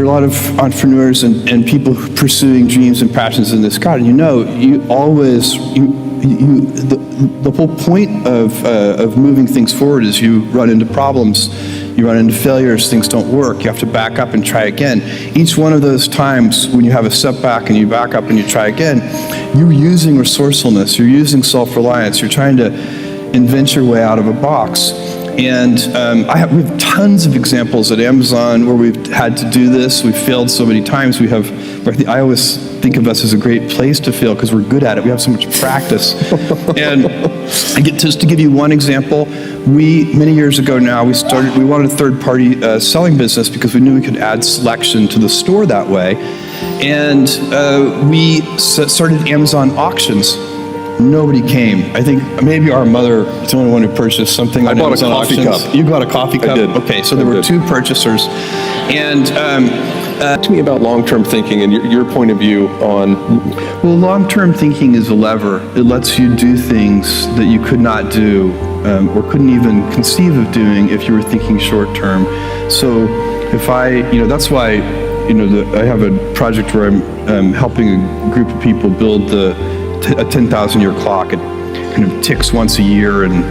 a lot of entrepreneurs and people pursuing dreams and passions in this God. And you always, the whole point of moving things forward is you run into problems, you run into failures, things don't work, you have to back up and try again. Each one of those times when you have a setback and you back up and you try again, you're using resourcefulness, you're using self-reliance, you're trying to invent your way out of a box. And we have tons of examples at Amazon where we've had to do this. We've failed so many times. I always think of us as a great place to fail because we're good at it. We have so much practice. And just to give you one example, many years ago now, we wanted a third-party selling business because we knew we could add selection to the store that way. And we started Amazon auctions. Nobody came. I think maybe our mother is the only one who purchased something on Amazon auctions. I bought a coffee cup. You bought a coffee cup? I did. Okay, so there were two purchasers. And talk to me about long-term thinking and your point of view on... Well, long-term thinking is a lever. It lets you do things that you could not do or couldn't even conceive of doing if you were thinking short-term. So that's why, I have a project where I'm helping a group of people build a 10,000-year clock. It kind of ticks once a year and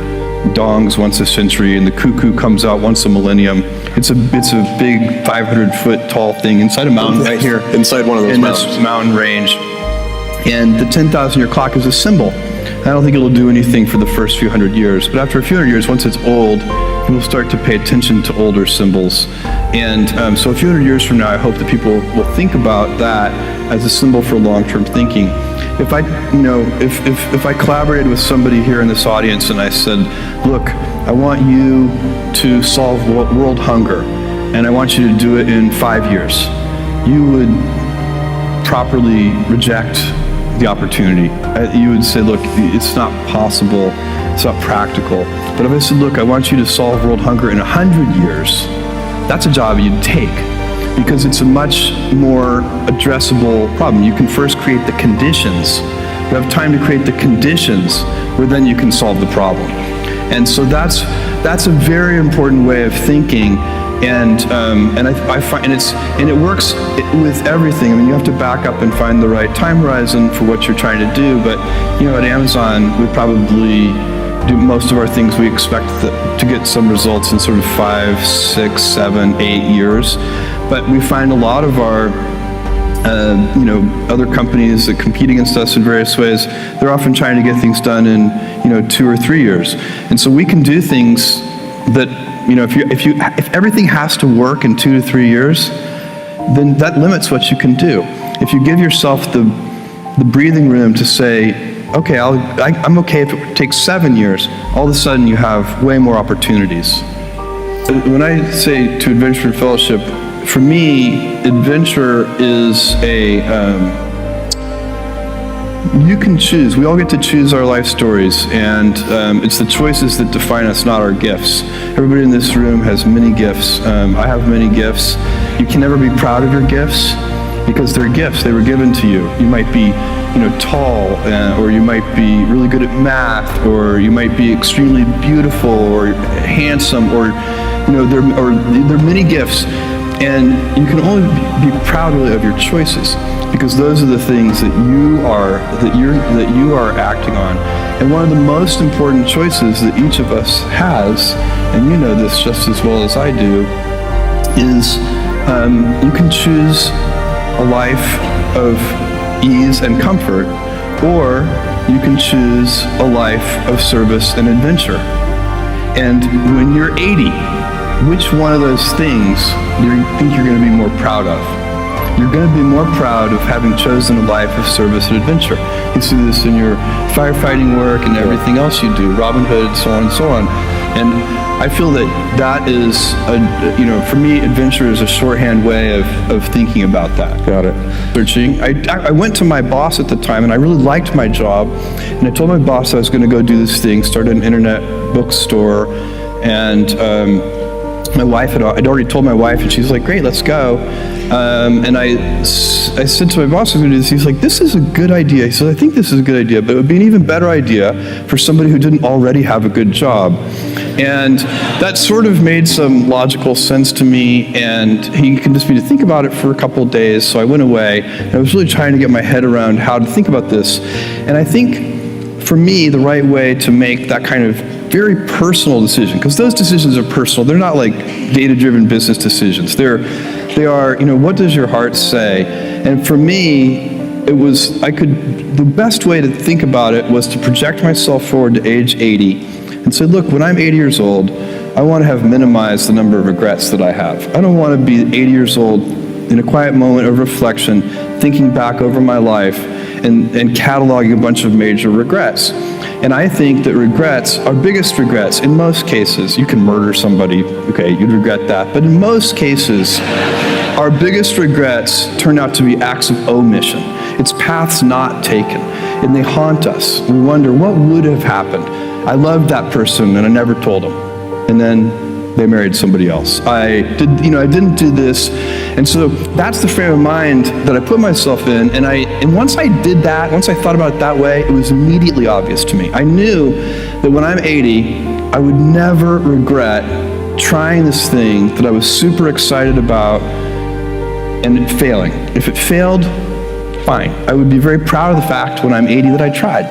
dongs once a century, and the cuckoo comes out once a millennium. It's a big 500-foot tall thing inside a mountain right here. Inside one of those mountains. In this mountain range. And the 10,000-year clock is a symbol. I don't think it'll do anything for the first few hundred years, but after a few hundred years, once it's old, we'll start to pay attention to older symbols. And so a few hundred years from now, I hope that people will think about that as a symbol for long-term thinking. If I collaborated with somebody here in this audience and I said, look, I want you to solve world hunger, and I want you to do it in 5 years, you would properly reject the opportunity. You would say, look, it's not possible, it's not practical. But if I said, look, I want you to solve world hunger in 100 years, that's a job you'd take, because it's a much more addressable problem. You can first create the conditions. You have time to create the conditions where then you can solve the problem. And so that's a very important way of thinking. And I find, and it works with everything. I mean, you have to back up and find the right time horizon for what you're trying to do. But at Amazon, we probably do most of our things. We expect to get some results in sort of 5, 6, 7, 8 years. But we find a lot of our other companies that compete against us in various ways, they're often trying to get things done in 2 or 3 years. And so we can do things that if everything has to work in 2 to 3 years, then that limits what you can do. If you give yourself the breathing room to say, okay, I'm okay if it takes 7 years, all of a sudden you have way more opportunities. When I say to Adventure Fellowship, for me, adventure is you can choose. We all get to choose our life stories, and it's the choices that define us, not our gifts. Everybody in this room has many gifts. I have many gifts. You can never be proud of your gifts because they're gifts. They were given to you. You might be, tall, or you might be really good at math, or you might be extremely beautiful or handsome, or there are many gifts, and you can only be proud really of your choices, because those are the things that you are acting on. And one of the most important choices that each of us has, and you know this just as well as I do, is you can choose a life of ease and comfort, or you can choose a life of service and adventure. And when you're 80, which one of those things do you think you're going to be more proud of? You're going to be more proud of having chosen a life of service and adventure. You see this in your firefighting work and everything else you do, Robin Hood, so on and so on. And I feel that is, for me, adventure is a shorthand way of thinking about that. Got it. Searching. I went to my boss at the time, and I really liked my job. And I told my boss I was going to go do this thing, start an internet bookstore, and my wife I'd already told my wife, and she's like, great, let's go. And I said to my boss, I'm going to do this. He's like, this is a good idea. He said, I think this is a good idea, but it would be an even better idea for somebody who didn't already have a good job. And that sort of made some logical sense to me, and he convinced me to think about it for a couple of days. So I went away, and I was really trying to get my head around how to think about this. And I think for me, the right way to make that kind of very personal decision, because those decisions are personal. They're not like data-driven business decisions. They are, what does your heart say? And for me, the best way to think about it was to project myself forward to age 80 and say, look, when I'm 80 years old, I want to have minimized the number of regrets that I have. I don't want to be 80 years old in a quiet moment of reflection, thinking back over my life and cataloging a bunch of major regrets. And I think that regrets, our biggest regrets, in most cases, you can murder somebody, okay, you'd regret that, but in most cases, our biggest regrets turn out to be acts of omission. It's paths not taken, and they haunt us. We wonder, what would have happened? I loved that person, and I never told them. And then they married somebody else. I didn't do this. And so that's the frame of mind that I put myself in. And once I did that, once I thought about it that way, it was immediately obvious to me. I knew that when I'm 80, I would never regret trying this thing that I was super excited about and it failing. If it failed, fine. I would be very proud of the fact when I'm 80 that I tried.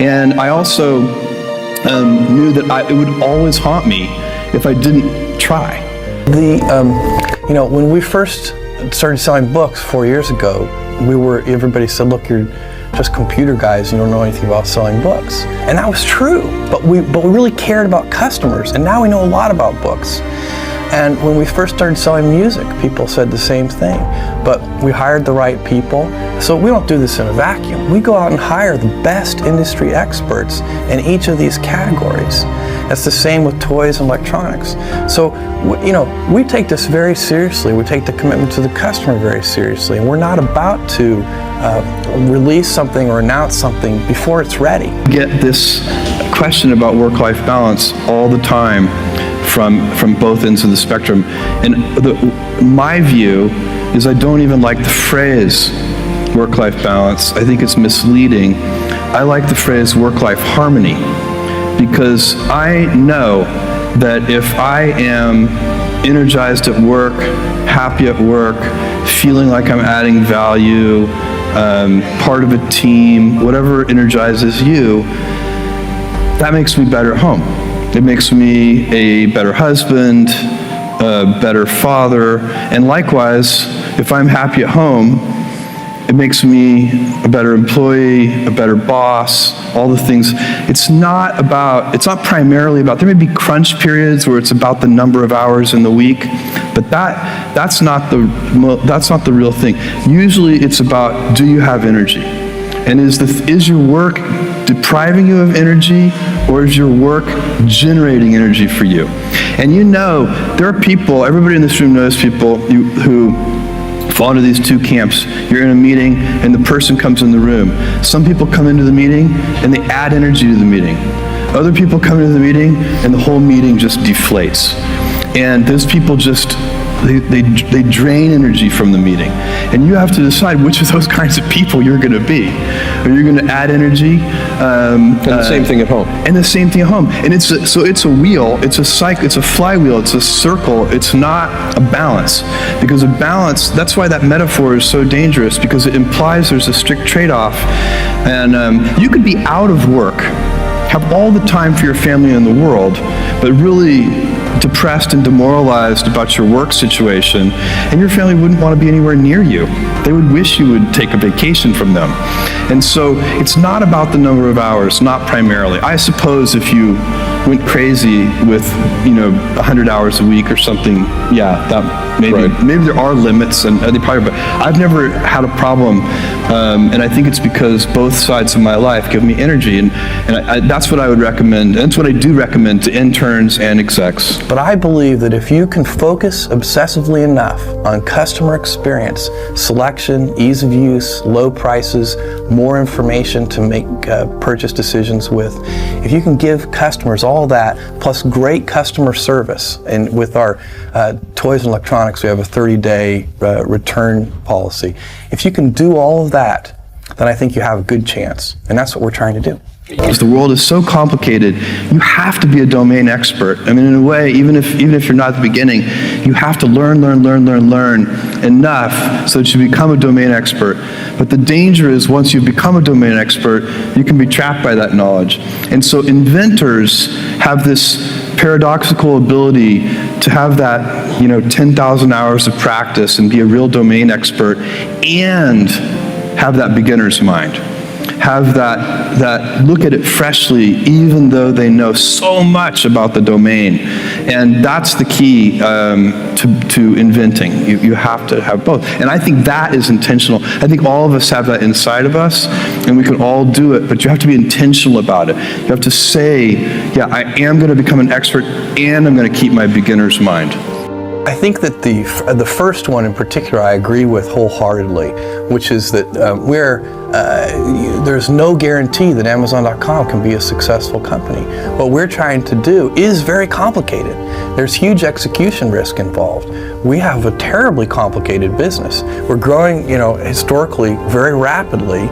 And I also knew that it would always haunt me if I didn't try. When we first started selling books 4 years ago, everybody said, look, you're just computer guys, you don't know anything about selling books. And that was true, but we really cared about customers, and now we know a lot about books. And when we first started selling music, people said the same thing, but we hired the right people. So we don't do this in a vacuum. We go out and hire the best industry experts in each of these categories. That's the same with toys and electronics. So, we take this very seriously. We take the commitment to the customer very seriously, and we're not about to release something or announce something before it's ready. Get this question about work-life balance all the time from both ends of the spectrum. And my view is I don't even like the phrase work-life balance. I think it's misleading. I like the phrase work-life harmony, because I know that if I am energized at work, happy at work, feeling like I'm adding value, part of a team, whatever energizes you, that makes me better at home. It makes me a better husband, a better father, and likewise, if I'm happy at home, it makes me a better employee, a better boss, all the things. It's not primarily about, there may be crunch periods where it's about the number of hours in the week, but that's not the real thing. Usually it's about, do you have energy? And is your work depriving you of energy, or is your work generating energy for you? And there are people, everybody in this room knows people who fall into these two camps. You're in a meeting and the person comes in the room. Some people come into the meeting and they add energy to the meeting. Other people come into the meeting and the whole meeting just deflates. And those people they drain energy from the meeting. And you have to decide which of those kinds of people you're going to be. Are you going to add energy? And the same thing at home. And the same thing at home. And it's a wheel, it's a cycle, it's a flywheel, it's a circle, it's not a balance. Because a balance, that's why that metaphor is so dangerous, because it implies there's a strict trade-off. And you could be out of work, have all the time for your family in the world, but really depressed and demoralized about your work situation, and your family wouldn't want to be anywhere near you. They would wish you would take a vacation from them. And so it's not about the number of hours, not primarily. I suppose if you went crazy with 100 hours a week or something, yeah, that maybe there are limits, and they probably, but I've never had a problem, and I think it's because both sides of my life give me energy, and that's what I would recommend, and that's what I do recommend to interns and execs. But I believe that if you can focus obsessively enough on customer experience, selection, ease of use, low prices, more information to make purchase decisions with, if you can give customers all all that, plus great customer service. And with our toys and electronics, we have a 30-day return policy. If you can do all of that, then I think you have a good chance. And that's what we're trying to do. Because the world is so complicated, you have to be a domain expert. I mean, in a way, even if you're not at the beginning, you have to learn enough so that you become a domain expert. But the danger is once you become a domain expert, you can be trapped by that knowledge. And so inventors have this paradoxical ability to have that, 10,000 hours of practice and be a real domain expert and have that beginner's mind. Have that look at it freshly, even though they know so much about the domain. And that's the key to inventing. You have to have both. And I think that is intentional. I think all of us have that inside of us, and we can all do it, but you have to be intentional about it. You have to say, yeah, I am going to become an expert, and I'm going to keep my beginner's mind. I think that the first one in particular I agree with wholeheartedly, which is that there's no guarantee that Amazon.com can be a successful company. What we're trying to do is very complicated. There's huge execution risk involved. We have a terribly complicated business. We're growing, historically very rapidly.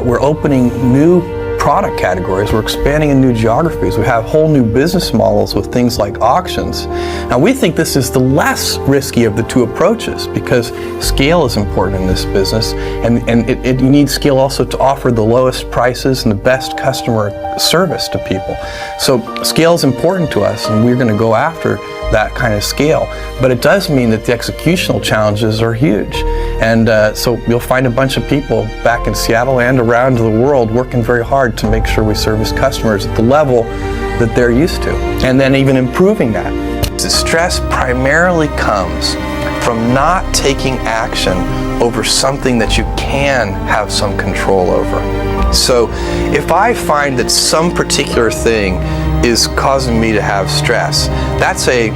We're opening new product categories. We're expanding in new geographies. We have whole new business models with things like auctions. Now we think this is the less risky of the two approaches because scale is important in this business, and you need scale also to offer the lowest prices and the best customer service to people. So scale is important to us, and we're going to go after that kind of scale. But it does mean that the executional challenges are huge. And so you'll find a bunch of people back in Seattle and around the world working very hard to make sure we service customers at the level that they're used to. And then even improving that. The stress primarily comes from not taking action over something that you can have some control over. So if I find that some particular thing is causing me to have stress, that's a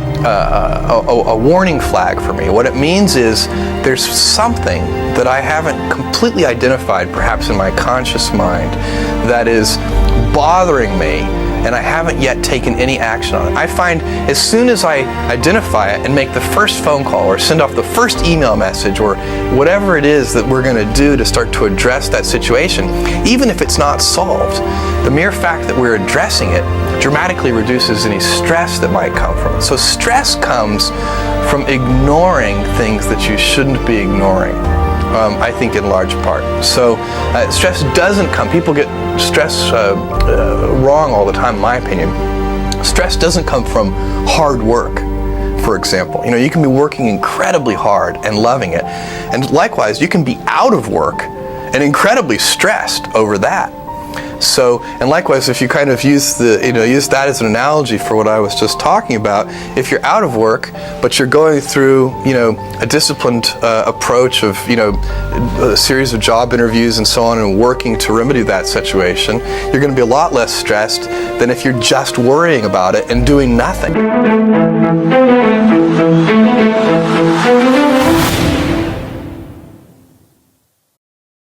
warning flag for me. What it means is there's something that I haven't completely identified, perhaps in my conscious mind, that is bothering me, and I haven't yet taken any action on it. I find as soon as I identify it and make the first phone call or send off the first email message or whatever it is that we're going to do to start to address that situation, even if it's not solved, the mere fact that we're addressing it dramatically reduces any stress that might come from it. So stress comes from ignoring things that you shouldn't be ignoring. I think in large part. So stress doesn't come, people get stress wrong all the time in my opinion. Stress doesn't come from hard work, for example. You can be working incredibly hard and loving it, and likewise you can be out of work and incredibly stressed over that. So, and likewise, if you kind of use that as an analogy for what I was just talking about, if you're out of work, but you're going through, a disciplined approach of, a series of job interviews and so on, and working to remedy that situation, you're going to be a lot less stressed than if you're just worrying about it and doing nothing.